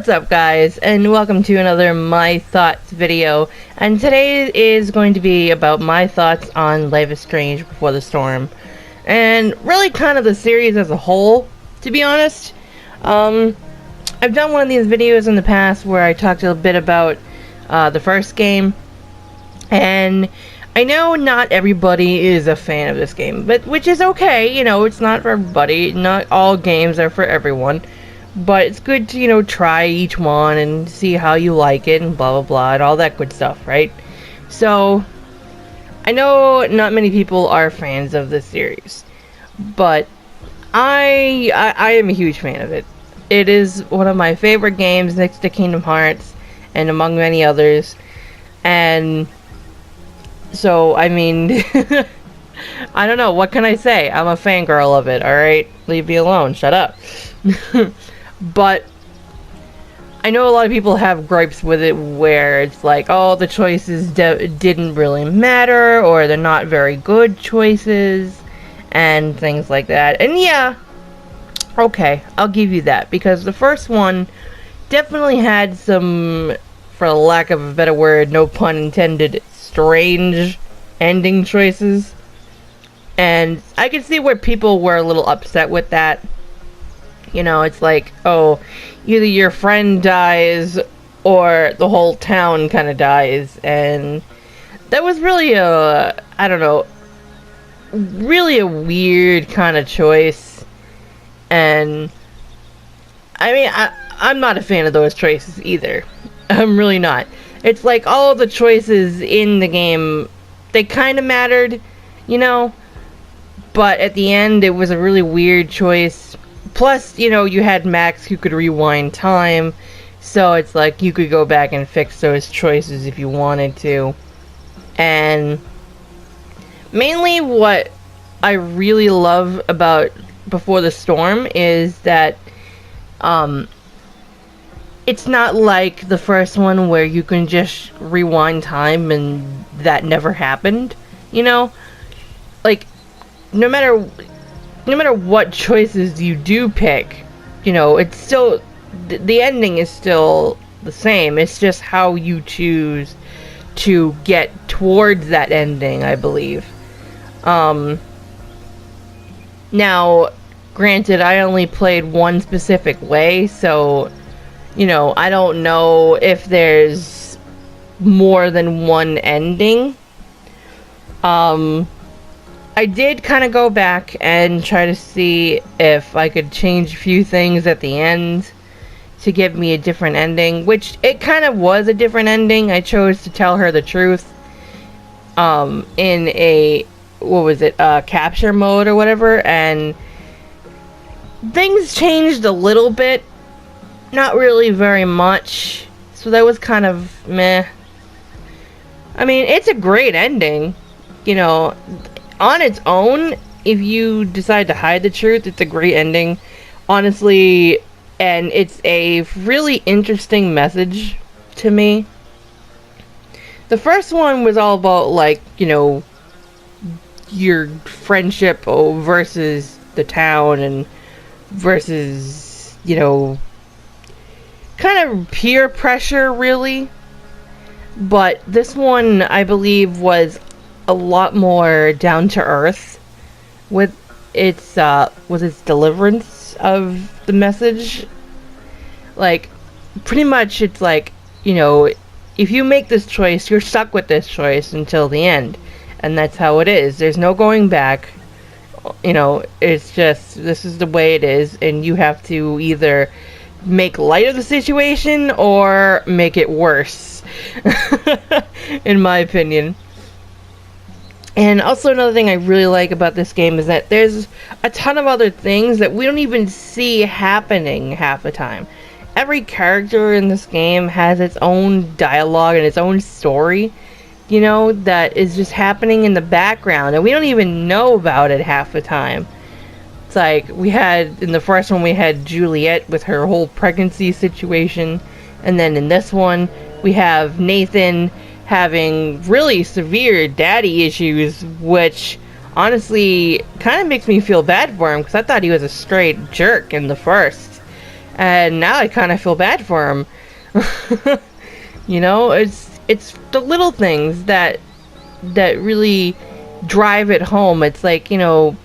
What's up, guys, and welcome to another My Thoughts video. And today is going to be about my thoughts on Life is Strange Before the Storm, and really kind of the series as a whole, to be honest. I've done one of these videos in the past where I talked a bit about the first game, and I know not everybody is a fan of this game, but which is okay. You know, it's not for everybody. Not all games are for everyone. But it's good to, try each one and see how you like it and blah blah blah and all that good stuff, right? So, I know not many people are fans of this series, but I am a huge fan of it. It is one of my favorite games next to Kingdom Hearts and among many others. And so, I mean, I don't know, what can I say? I'm a fangirl of it, alright? Leave me alone, shut up. But I know a lot of people have gripes with it where it's like, oh, the choices didn't really matter, or they're not very good choices, and things like that. And yeah, okay, I'll give you that, because the first one definitely had some, for lack of a better word, no pun intended, strange ending choices. And I can see where people were a little upset with that. You know, it's like, oh, either your friend dies or the whole town kind of dies. And that was really I don't know, really a weird kind of choice. And I mean, I'm not a fan of those choices either. I'm really not. It's like all the choices in the game, they kind of mattered, but at the end it was a really weird choice. Plus, you had Max who could rewind time, so it's like you could go back and fix those choices if you wanted to. And mainly what I really love about Before the Storm is that it's not like the first one where you can just rewind time and that never happened, Like, no matter what choices you do pick, it's still, the ending is still the same. It's just how you choose to get towards that ending, I believe. Now, granted, I only played one specific way, so, I don't know if there's more than one ending. I did kind of go back and try to see if I could change a few things at the end to give me a different ending, which it kind of was a different ending. I chose to tell her the truth in a, capture mode or whatever, and things changed a little bit, not really very much, so that was kind of meh. I mean, it's a great ending, on its own. If you decide to hide the truth, it's a great ending, honestly, and it's a really interesting message to me. The first one was all about, like, your friendship versus the town, and versus, kind of peer pressure, really. But this one, I believe, was a lot more down to earth with its deliverance of the message. Like, pretty much it's like, if you make this choice, you're stuck with this choice until the end, and that's how it is. There's no going back. It's just, this is the way it is, and you have to either make light of the situation or make it worse, in my opinion. And also, another thing I really like about this game is that there's a ton of other things that we don't even see happening half the time. Every character in this game has its own dialogue and its own story, that is just happening in the background, and we don't even know about it half the time. It's like, in the first one, we had Juliet with her whole pregnancy situation, and then in this one, we have Nathan having really severe daddy issues, which honestly kind of makes me feel bad for him, because I thought he was a straight jerk in the first. and now I kind of feel bad for him. You know, it's the little things that really drive it home. It's like, you know,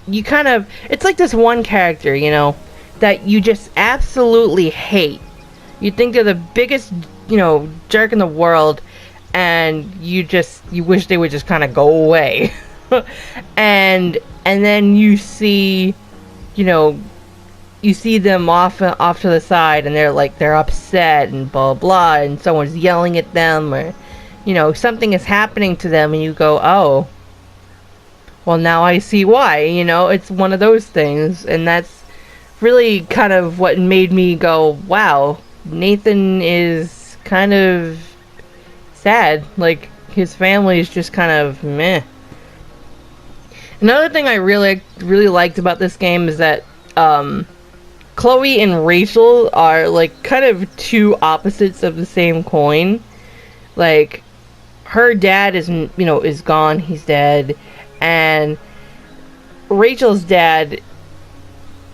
you kind of, it's like this one character, you know, that you just absolutely hate. You think they're the biggest, you know, jerk in the world, and you wish they would just kind of go away. and then you see, you know, you see them off to the side, and they're upset and blah blah, and someone's yelling at them, or, you know, something is happening to them, and you go, oh, well, now I see why. You know, it's one of those things, and that's really kind of what made me go, wow, Nathan is kind of sad. Like, his family is just kind of meh. Another thing I really liked about this game is that Chloe and Rachel are like kind of two opposites of the same coin. Like, her dad is gone, he's dead, and Rachel's dad,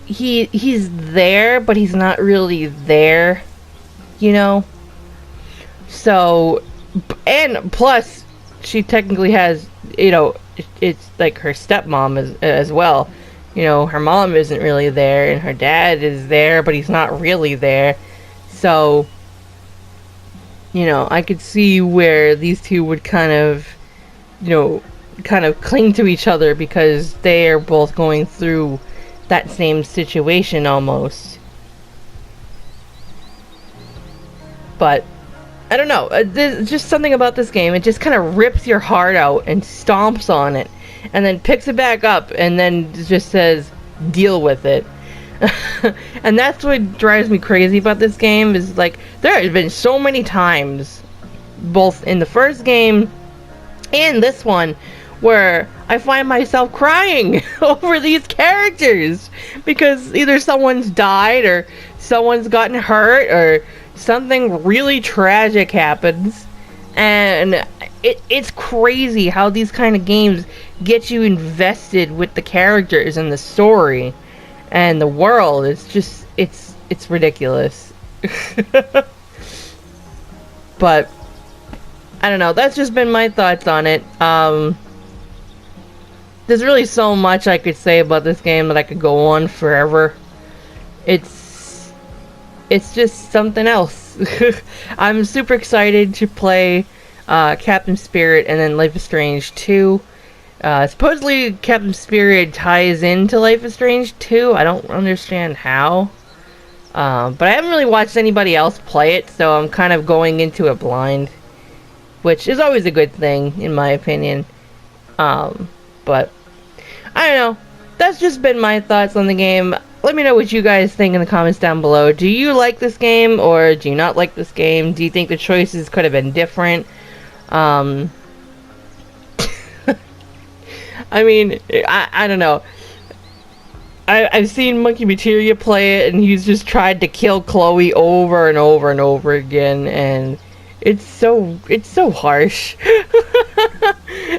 he's there, but he's not really there, you know. So, and plus, she technically has, you know, it's like her stepmom as well. You know, her mom isn't really there, and her dad is there, but he's not really there. So, you know, I could see where these two would kind of, you know, kind of cling to each other, because they are both going through that same situation almost. But I don't know, there's just something about this game. It just kind of rips your heart out and stomps on it, and then picks it back up, and then just says, deal with it. And that's what drives me crazy about this game, is like, there have been so many times, both in the first game and this one, where I find myself crying over these characters, because either someone's died, or someone's gotten hurt, or something really tragic happens. And it's crazy how these kind of games get you invested with the characters and the story and the world. It's just, it's ridiculous. But I don't know, that's just been my thoughts on it. There's really so much I could say about this game that I could go on forever. It's just something else. I'm super excited to play Captain Spirit and then Life is Strange 2. Supposedly Captain Spirit ties into Life is Strange 2. I don't understand how. But I haven't really watched anybody else play it, so I'm kind of going into it blind, which is always a good thing, in my opinion. But I don't know. That's just been my thoughts on the game. Let me know what you guys think in the comments down below. Do you like this game, or do you not like this game? Do you think the choices could have been different? I mean, I don't know. I've seen Monkey Materia play it, and he's just tried to kill Chloe over and over and over again, and it's so harsh.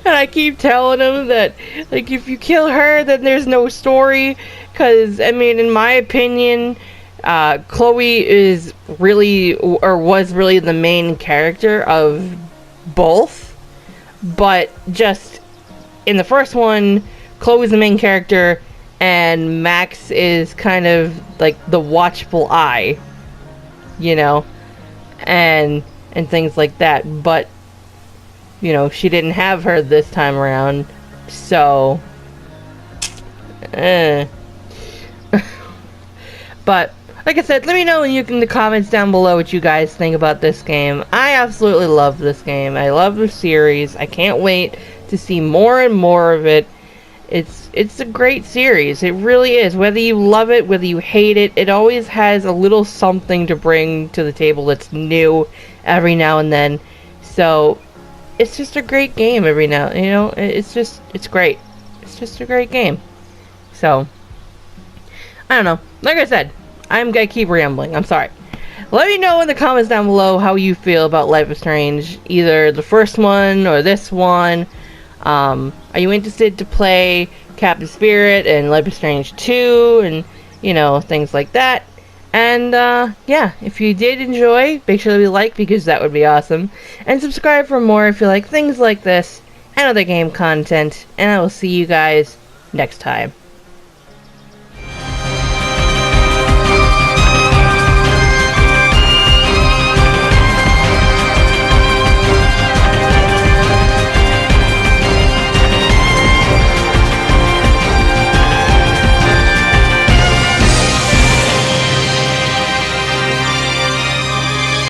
And I keep telling him that, like, if you kill her, then there's no story. Because, I mean, in my opinion, Chloe is really, or was really, the main character of both. But just in the first one, Chloe's the main character, and Max is kind of like the watchful eye, you know, and things like that. But, you know, she didn't have her this time around, so but like I said, let me know in the comments down below what you guys think about this game. I absolutely love this game. I love the series. I can't wait to see more and more of it. It's a great series. It really is. Whether you love it, whether you hate it, it always has a little something to bring to the table that's new every now and then. So it's just a great game every now, you know, it's great. It's just a great game. So I don't know. Like I said, I'm gonna keep rambling. I'm sorry. Let me know in the comments down below how you feel about Life is Strange, either the first one or this one. Are you interested to play Captain Spirit and Life is Strange 2 and, you know, things like that? And, yeah, if you did enjoy, make sure to leave a like because that would be awesome. And subscribe for more if you like things like this and other game content. And I will see you guys next time.